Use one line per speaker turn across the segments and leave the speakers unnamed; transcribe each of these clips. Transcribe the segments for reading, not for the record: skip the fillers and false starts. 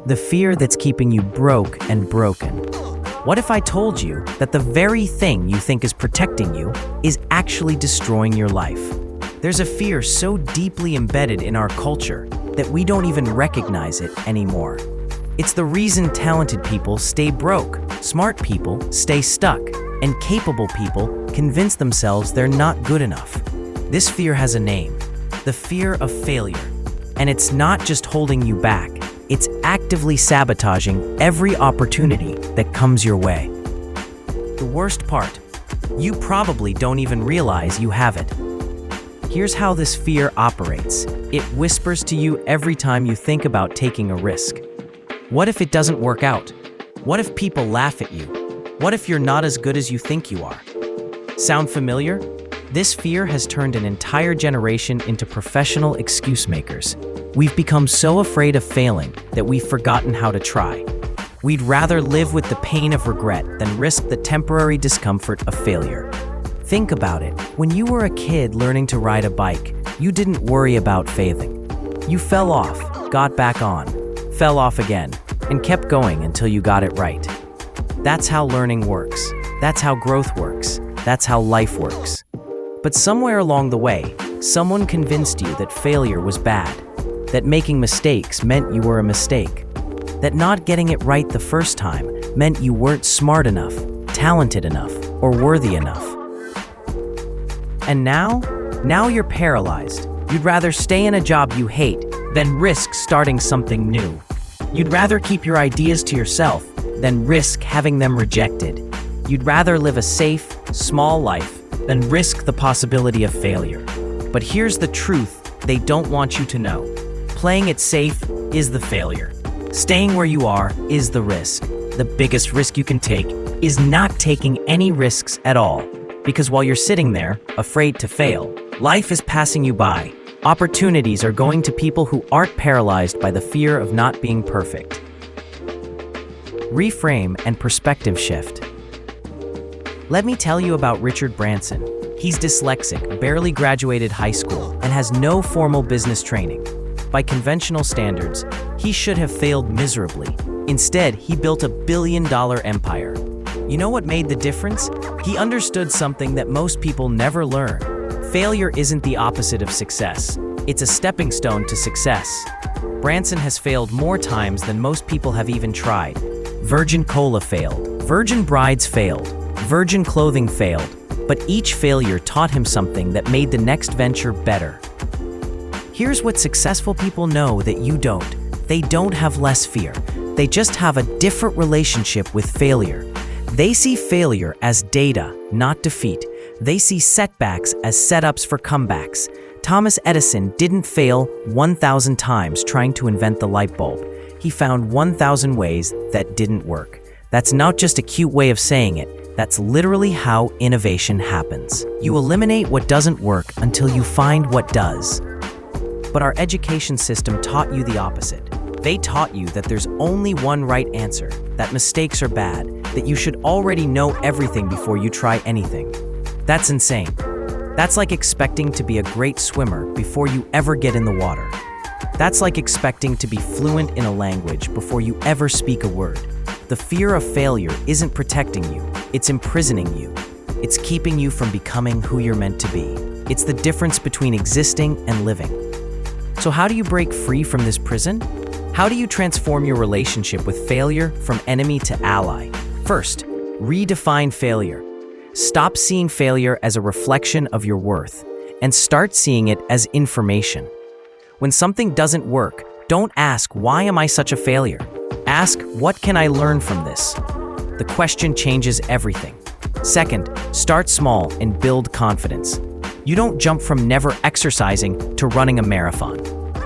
The fear that's keeping you broke and broken. What if I told you that the very thing you think is protecting you is actually destroying your life? There's a fear so deeply embedded in our culture that we don't even recognize it anymore. It's the reason talented people stay broke, smart people stay stuck, and capable people convince themselves they're not good enough. This fear has a name: the fear of failure. And it's not just holding you back, it's actively sabotaging every opportunity that comes your way. The worst part, you probably don't even realize you have it. Here's how this fear operates. It whispers to you every time you think about taking a risk. What if it doesn't work out? What if people laugh at you? What if you're not as good as you think you are? Sound familiar? This fear has turned an entire generation into professional excuse makers. We've become so afraid of failing that we've forgotten how to try. We'd rather live with the pain of regret than risk the temporary discomfort of failure. Think about it. When you were a kid learning to ride a bike, you didn't worry about failing. You fell off, got back on, fell off again, and kept going until you got it right. That's how learning works. That's how growth works. That's how life works. But somewhere along the way, someone convinced you that failure was bad, that making mistakes meant you were a mistake, that not getting it right the first time meant you weren't smart enough, talented enough, or worthy enough. And now you're paralyzed. You'd rather stay in a job you hate than risk starting something new. You'd rather keep your ideas to yourself than risk having them rejected. You'd rather live a safe, small life than risk the possibility of failure. But here's the truth they don't want you to know. Playing it safe is the failure. Staying where you are is the risk. The biggest risk you can take is not taking any risks at all. Because while you're sitting there, afraid to fail, life is passing you by. Opportunities are going to people who aren't paralyzed by the fear of not being perfect. Reframe and perspective shift. Let me tell you about Richard Branson. He's dyslexic, barely graduated high school, and has no formal business training. By conventional standards, he should have failed miserably. Instead, he built a billion-dollar empire. You know what made the difference? He understood something that most people never learn. Failure isn't the opposite of success. It's a stepping stone to success. Branson has failed more times than most people have even tried. Virgin Cola failed. Virgin Brides failed. Virgin clothing failed. But each failure taught him something that made the next venture better. Here's what successful people know that you don't. They don't have less fear. They just have a different relationship with failure. They see failure as data, not defeat. They see setbacks as setups for comebacks. Thomas Edison didn't fail 1,000 times trying to invent the light bulb. He found 1,000 ways that didn't work. That's not just a cute way of saying it. That's literally how innovation happens. You eliminate what doesn't work until you find what does. But our education system taught you the opposite. They taught you that there's only one right answer, that mistakes are bad, that you should already know everything before you try anything. That's insane. That's like expecting to be a great swimmer before you ever get in the water. That's like expecting to be fluent in a language before you ever speak a word. The fear of failure isn't protecting you, it's imprisoning you. It's keeping you from becoming who you're meant to be. It's the difference between existing and living. So how do you break free from this prison? How do you transform your relationship with failure from enemy to ally? First, redefine failure. Stop seeing failure as a reflection of your worth and start seeing it as information. When something doesn't work, don't ask, "Why am I such a failure?" Ask, "What can I learn from this?" The question changes everything. Second, start small and build confidence. You don't jump from never exercising to running a marathon.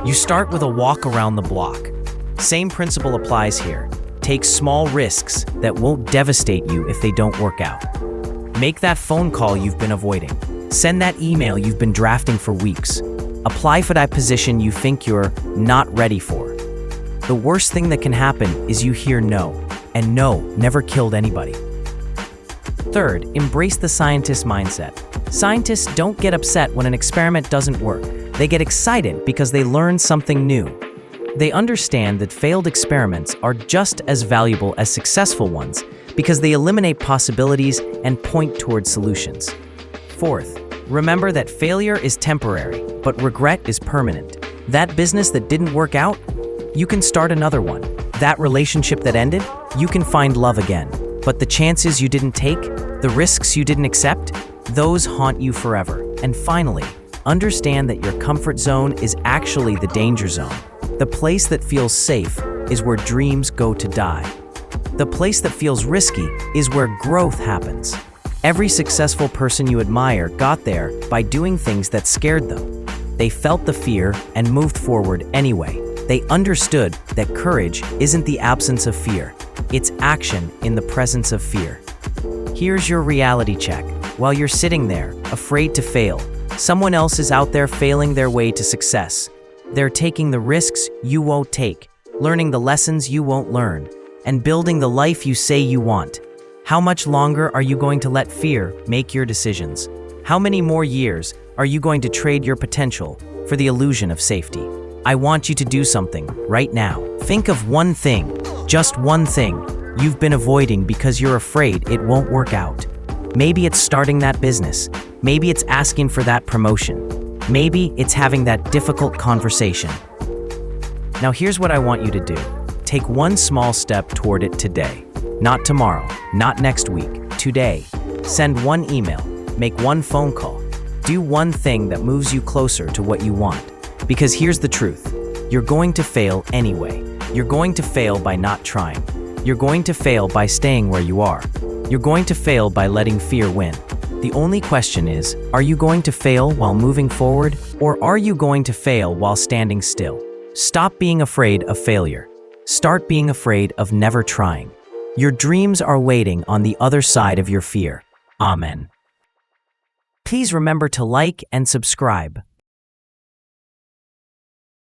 You start with a walk around the block. Same principle applies here. Take small risks that won't devastate you if they don't work out. Make that phone call you've been avoiding. Send that email you've been drafting for weeks. Apply for that position you think you're not ready for. The worst thing that can happen is you hear no, and no never killed anybody. Third, embrace the scientist mindset. Scientists don't get upset when an experiment doesn't work. They get excited because they learn something new. They understand that failed experiments are just as valuable as successful ones because they eliminate possibilities and point toward solutions. Fourth, remember that failure is temporary, but regret is permanent. That business that didn't work out, you can start another one. That relationship that ended, you can find love again. But the chances you didn't take, the risks you didn't accept, those haunt you forever. And finally, understand that your comfort zone is actually the danger zone. The place that feels safe is where dreams go to die. The place that feels risky is where growth happens. Every successful person you admire got there by doing things that scared them. They felt the fear and moved forward anyway. They understood that courage isn't the absence of fear, it's action in the presence of fear. Here's your reality check. While you're sitting there, afraid to fail, someone else is out there failing their way to success. They're taking the risks you won't take, learning the lessons you won't learn, and building the life you say you want. How much longer are you going to let fear make your decisions? How many more years are you going to trade your potential for the illusion of safety? I want you to do something right now. Think of one thing, just one thing, you've been avoiding because you're afraid it won't work out. Maybe it's starting that business. Maybe it's asking for that promotion. Maybe it's having that difficult conversation. Now here's what I want you to do. Take one small step toward it today. Not tomorrow, not next week, today. Send one email, make one phone call. Do one thing that moves you closer to what you want. Because here's the truth. You're going to fail anyway. You're going to fail by not trying. You're going to fail by staying where you are. You're going to fail by letting fear win. The only question is, are you going to fail while moving forward, or are you going to fail while standing still? Stop being afraid of failure. Start being afraid of never trying. Your dreams are waiting on the other side of your fear. Amen. Please remember to like and subscribe.